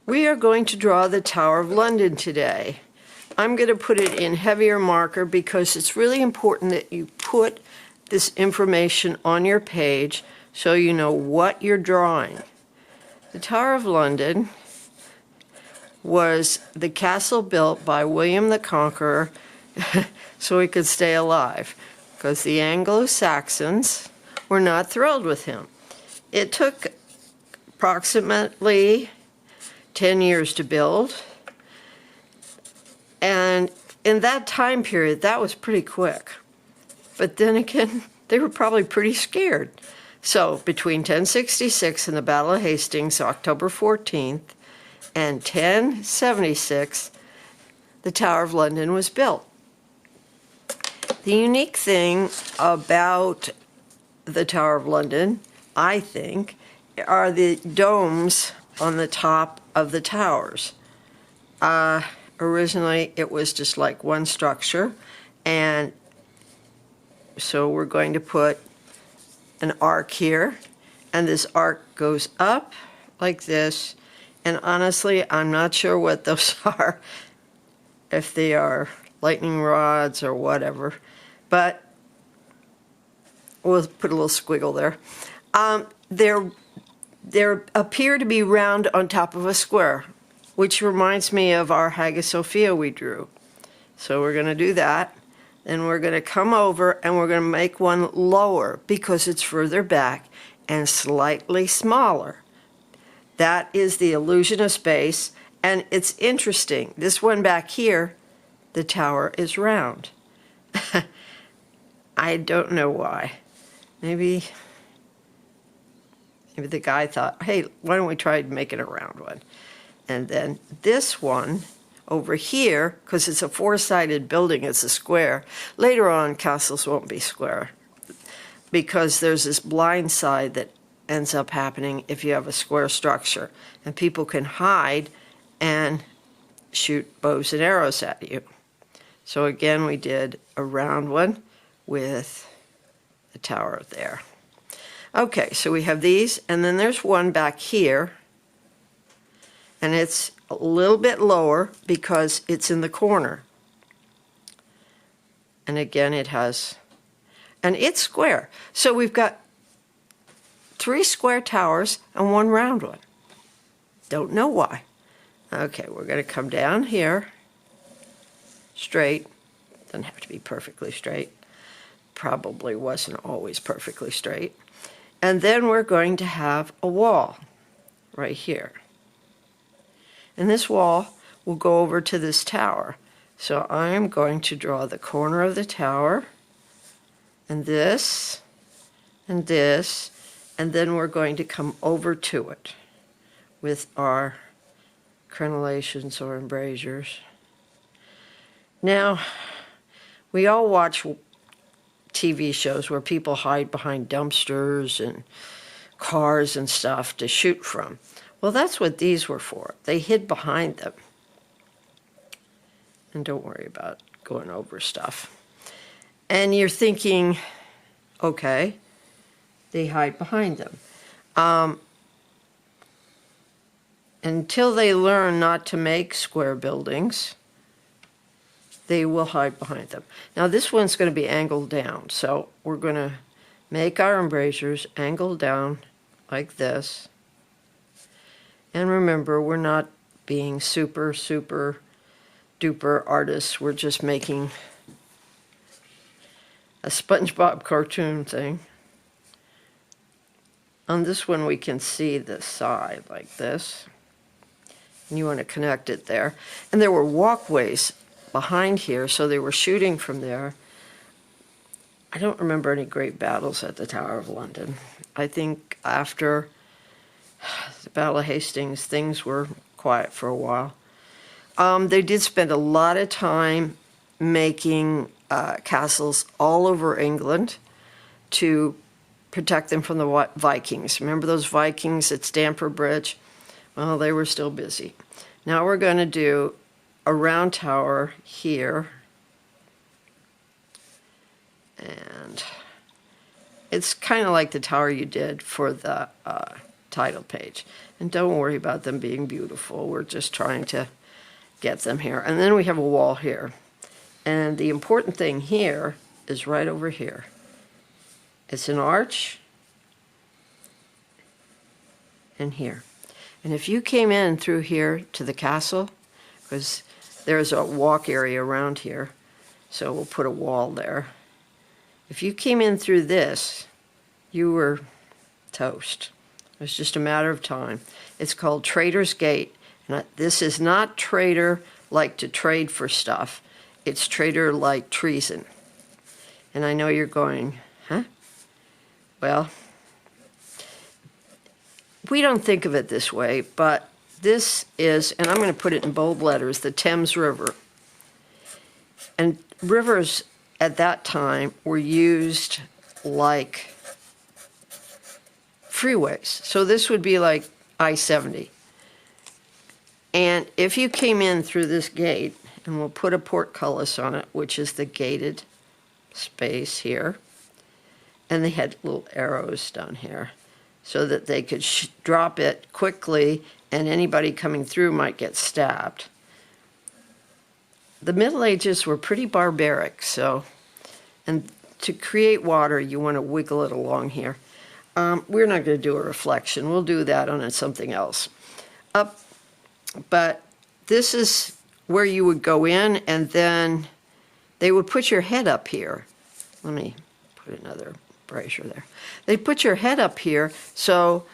We are going to draw the Tower of London today. I'm going to put it in heavier marker because it's really important that you put this information on your page so you know what you're drawing. The Tower of London was the castle built by William the Conqueror so he could stay alive, because the Anglo-Saxons were not thrilled with him. It took approximately 10 years to build, and in that time period, that was pretty quick. But then again, they were probably pretty scared. So between 1066 and the Battle of Hastings, October 14th, and 1076, the Tower of London was built. The unique thing about the Tower of London, I think, are the domes on the top of the towers. Originally, it was just like one structure, and so we're going to put an arc here, and this arc goes up like this, and honestly, I'm not sure what those are, if they are lightning rods or whatever, but we'll put a little squiggle there. They appear to be round on top of a square, which reminds me of our Hagia Sophia we drew. So we're going to do that. Then we're going to come over and we're going to make one lower because it's further back and slightly smaller. That is the illusion of space, and it's interesting. This one back here, the tower is round. I don't know why. Maybe the guy thought, hey, why don't we try making a round one? And then this one over here, because it's a four-sided building, it's a square. Later on, castles won't be square because there's this blind side that ends up happening if you have a square structure. And people can hide and shoot bows and arrows at you. So again, we did a round one with the tower there. Okay, so we have these, and then there's one back here, and it's a little bit lower because it's in the corner. And again, it has, and it's square. So we've got 3 square towers and 1 round one. Don't know why. Okay, we're going to come down here, straight. Doesn't have to be perfectly straight. Probably wasn't always perfectly straight. And then we're going to have a wall right here. And this wall will go over to this tower. So I'm going to draw the corner of the tower, and this, and this, and then we're going to come over to it with our crenellations or embrasures. Now, we all watch TV shows where people hide behind dumpsters and cars and stuff to shoot from. Well, that's what these were for. They hid behind them. And don't worry about going over stuff. And you're thinking, okay, they hide behind them. Until they learn not to make square buildings, they will hide behind them. Now this one's going to be angled down, so we're going to make our embrasures angled down like this. And remember, we're not being super duper artists. We're just making a SpongeBob cartoon thing. On this one, we can see the side like this. And you want to connect it there. And there were walkways behind here, so they were shooting from there. I don't remember any great battles at the Tower of London. I think after the Battle of Hastings, things were quiet for a while. They did spend a lot of time making castles all over England to protect them from the Vikings. Remember those Vikings at Stamford Bridge? Well, they were still busy. Now we're going to do a round tower here, and it's kind of like the tower you did for the title page. And don't worry about them being beautiful. We're just trying to get them here. And then we have a wall here. And the important thing here is right over here. It's an arch and here. And if you came in through here to the castle, because there's a walk area around here, so we'll put a wall there. If you came in through this, you were toast. It was just a matter of time. It's called Trader's Gate. And this is not trader like to trade for stuff. It's trader like treason. And I know you're going, huh? Well, we don't think of it this way, but this is, and I'm going to put it in bold letters, the Thames River. And rivers at that time were used like freeways. So this would be like I-70. And if you came in through this gate, and we'll put a portcullis on it, which is the gated space here, and they had little arrows down here so that they could drop it quickly and anybody coming through might get stabbed. The Middle Ages were pretty barbaric, so, and to create water, you want to wiggle it along here. We're not going to do a reflection. We'll do that on something else. But this is where you would go in, and then they would put your head up here. Let me put another brazier there. They put your head up here, so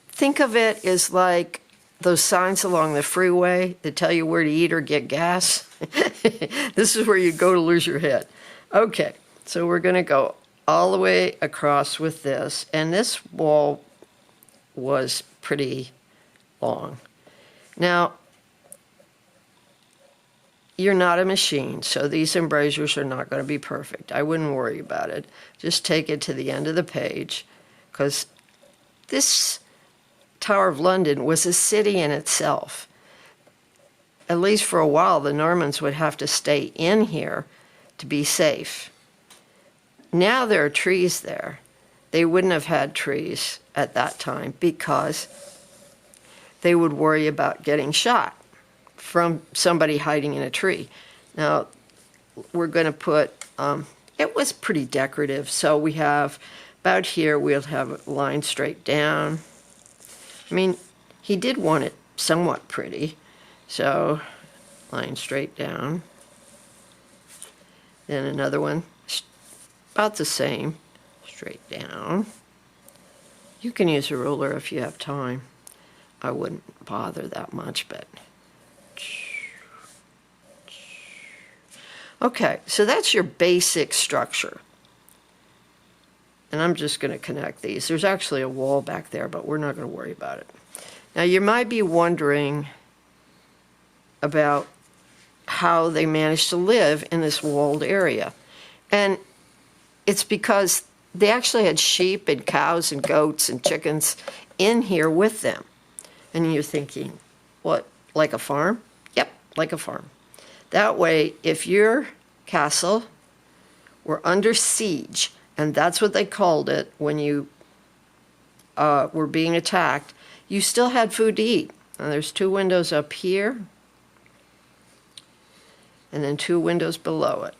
think of it as like those signs along the freeway that tell you where to eat or get gas. This is where you go to lose your head. Okay, so we're going to go all the way across with this, and this wall was pretty long. Now, you're not a machine, so these embrasures are not going to be perfect. I wouldn't worry about it. Just take it to the end of the page, because this Tower of London was a city in itself. At least for a while, the Normans would have to stay in here to be safe. Now there are trees there. They wouldn't have had trees at that time because they would worry about getting shot from somebody hiding in a tree. Now, we're going to put, it was pretty decorative, so we have, about here, we'll have a line straight down. I mean, he did want it somewhat pretty, so line straight down. Then another one, about the same, straight down. You can use a ruler if you have time. I wouldn't bother that much, but... Okay, so that's your basic structure. And I'm just going to connect these. There's actually a wall back there, but we're not going to worry about it. Now, you might be wondering about how they managed to live in this walled area. And it's because they actually had sheep and cows and goats and chickens in here with them. And you're thinking, what, like a farm? Yep, like a farm. That way, if your castle were under siege, and that's what they called it when you were being attacked, you still had food to eat. And there's 2 windows up here, and then 2 windows below it.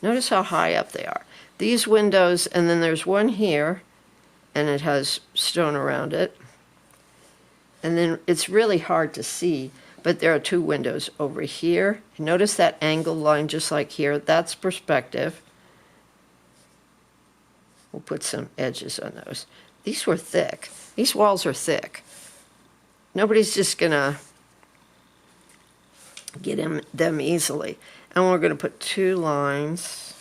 Notice how high up they are. These windows, and then there's one here, and it has stone around it. And then it's really hard to see, but there are 2 windows over here. Notice that angled line just like here. That's perspective. We'll put some edges on those. These were thick. These walls are thick. Nobody's just going to get them easily. And we're going to put 2 lines.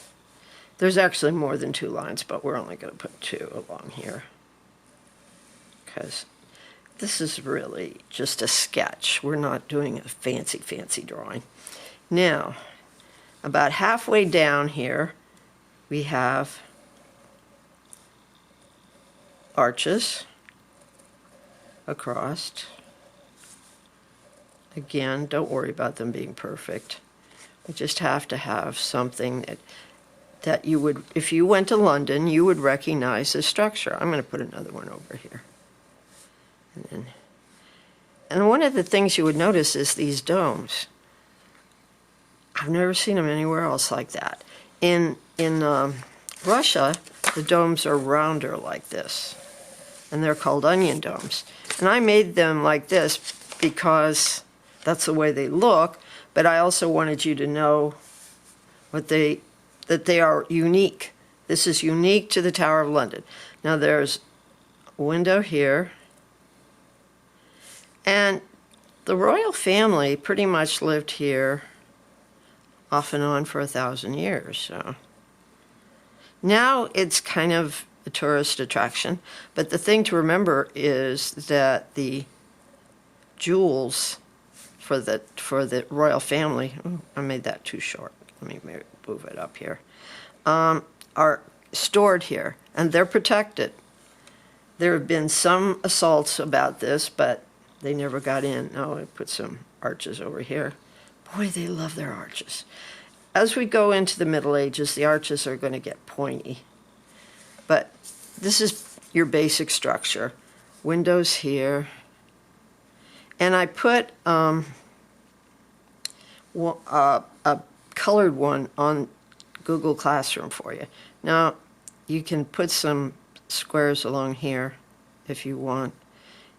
There's actually more than 2 lines, but we're only going to put 2 along here, because this is really just a sketch. We're not doing a fancy, fancy drawing. Now, about halfway down here, we have arches across. Again, don't worry about them being perfect. We just have to have something that that you would, if you went to London, you would recognize this structure. I'm going to put another one over here. And one of the things you would notice is these domes. I've never seen them anywhere else like that. In Russia, the domes are rounder like this, and they're called onion domes. And I made them like this because that's the way they look, but I also wanted you to know that they are unique. This is unique to the Tower of London. Now there's a window here, and the royal family pretty much lived here off and on for 1,000 years. So now it's kind of a tourist attraction, but the thing to remember is that the jewels for the royal family, oh, I made that too short. Let me move it up here, are stored here, and they're protected. There have been some assaults about this, but they never got in. Now I put some arches over here. Boy, they love their arches. As we go into the Middle Ages, the arches are going to get pointy. But this is your basic structure. Windows here. And I put a colored one on Google Classroom for you. Now, you can put some squares along here if you want.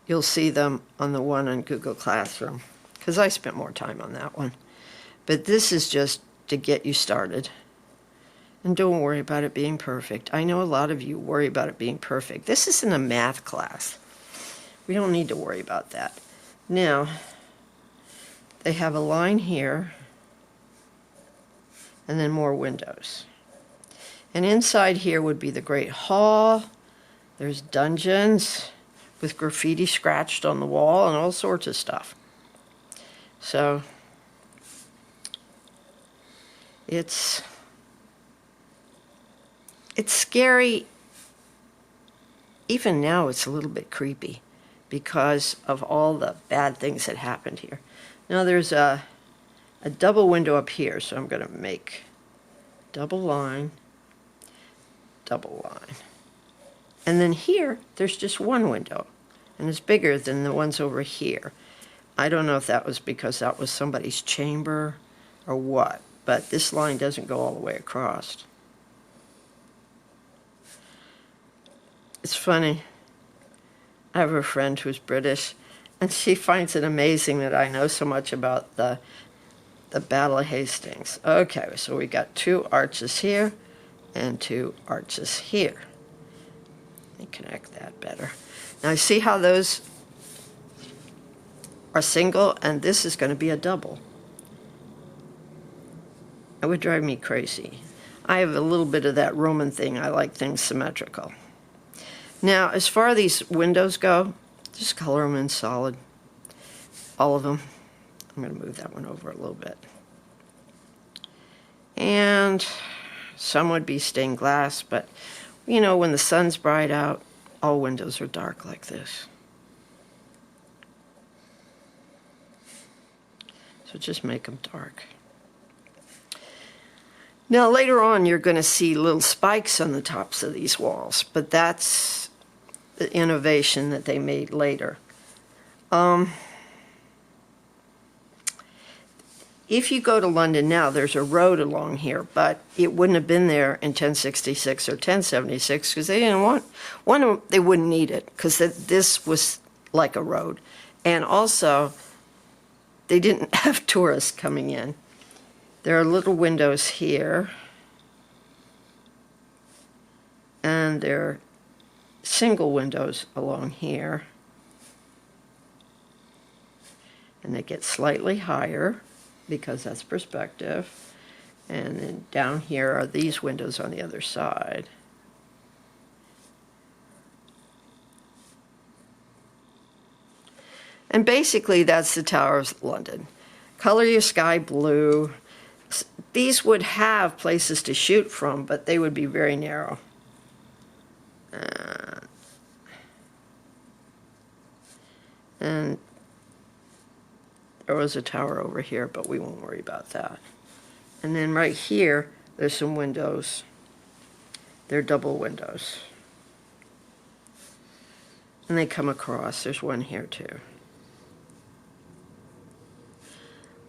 You'll see them on the one on Google Classroom, because I spent more time on that one. But this is just to get you started. And don't worry about it being perfect. I know a lot of you worry about it being perfect. This isn't a math class. We don't need to worry about that. Now, they have a line here, and then more windows. And inside here would be the Great Hall. There's dungeons with graffiti scratched on the wall and all sorts of stuff. So it's scary. Even now it's a little bit creepy because of all the bad things that happened here. Now there's a double window up here, so I'm going to make double line, double line. And then here, there's just one window, and it's bigger than the ones over here. I don't know if that was because that was somebody's chamber or what, but this line doesn't go all the way across. It's funny. I have a friend who's British, and she finds it amazing that I know so much about the Battle of Hastings. Okay, so we got 2 arches here and 2 arches here. Let me connect that better. Now see how those are single, and this is going to be a double. It would drive me crazy. I have a little bit of that Roman thing. I like things symmetrical. Now, as far as these windows go, just color them in solid. All of them. I'm going to move that one over a little bit. And some would be stained glass, but you know, when the sun's bright out, all windows are dark like this. So just make them dark. Now later on you're going to see little spikes on the tops of these walls, but that's the innovation that they made later. If you go to London now, there's a road along here, but it wouldn't have been there in 1066 or 1076 because they didn't want one. They wouldn't need it because this was like a road, and also they didn't have tourists coming in. There are little windows here, and there are single windows along here, and they get slightly higher because that's perspective. And then down here are these windows on the other side. And basically that's the Tower of London. Color your sky blue. These would have places to shoot from, but they would be very narrow. And there was a tower over here, but we won't worry about that. And then right here, there's some windows They're double windows. And they come across. There's one here too.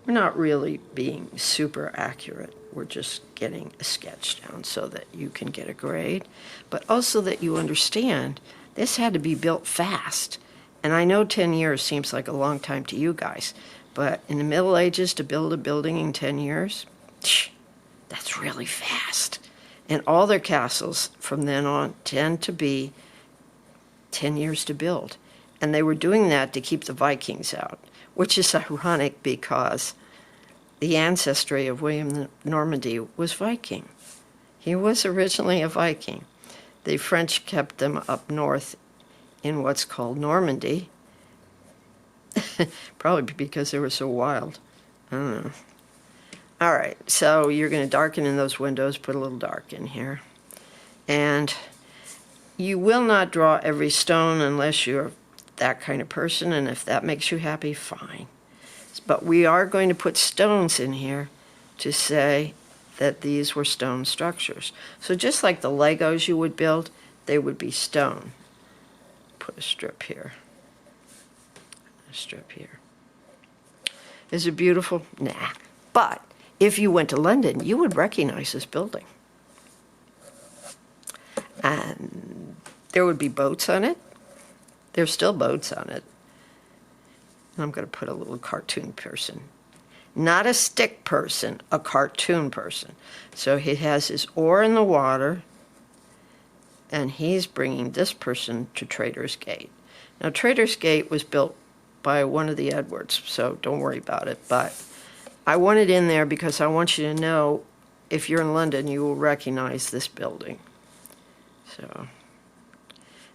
We're not really being super accurate. We're just getting a sketch down so that you can get a grade, but also that you understand this had to be built fast. And I know 10 years seems like a long time to you guys, but in the Middle Ages to build a building in 10 years, that's really fast. And all their castles from then on tend to be 10 years to build. And they were doing that to keep the Vikings out, which is ironic because the ancestry of William Normandy was Viking. He was originally a Viking. The French kept them up north in what's called Normandy, probably because they were so wild. I don't know. All right, so you're going to darken in those windows, put a little dark in here. And you will not draw every stone unless you're that kind of person, and if that makes you happy, fine. But we are going to put stones in here to say that these were stone structures. So just like the Legos you would build, they would be stone. Put a strip here. A strip here. Is it beautiful? Nah. But if you went to London, you would recognize this building. And there would be boats on it. There's still boats on it. I'm going to put a little cartoon person. Not a stick person, a cartoon person. So he has his oar in the water, and he's bringing this person to Traitor's Gate. Now, Traitor's Gate was built by one of the Edwards, so don't worry about it. But I want it in there because I want you to know, if you're in London, you will recognize this building. So,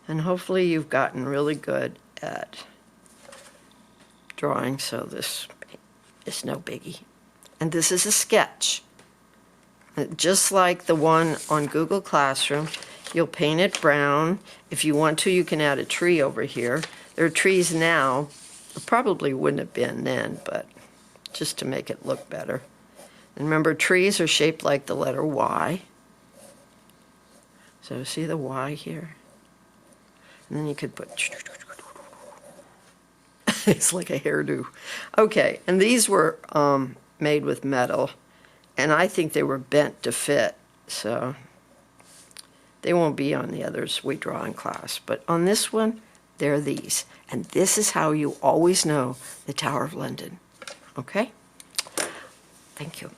and hopefully you've gotten really good at drawing, so this is no biggie. And this is a sketch. Just like the one on Google Classroom, you'll paint it brown. If you want to, you can add a tree over here. There are trees now. There probably wouldn't have been then, but just to make it look better. And remember, trees are shaped like the letter Y. So see the Y here? And then you could put... It's like a hairdo. Okay, and these were made with metal, and I think they were bent to fit, so they won't be on the others we draw in class. But on this one, they're these. And this is how you always know the Tower of London. Okay? Thank you.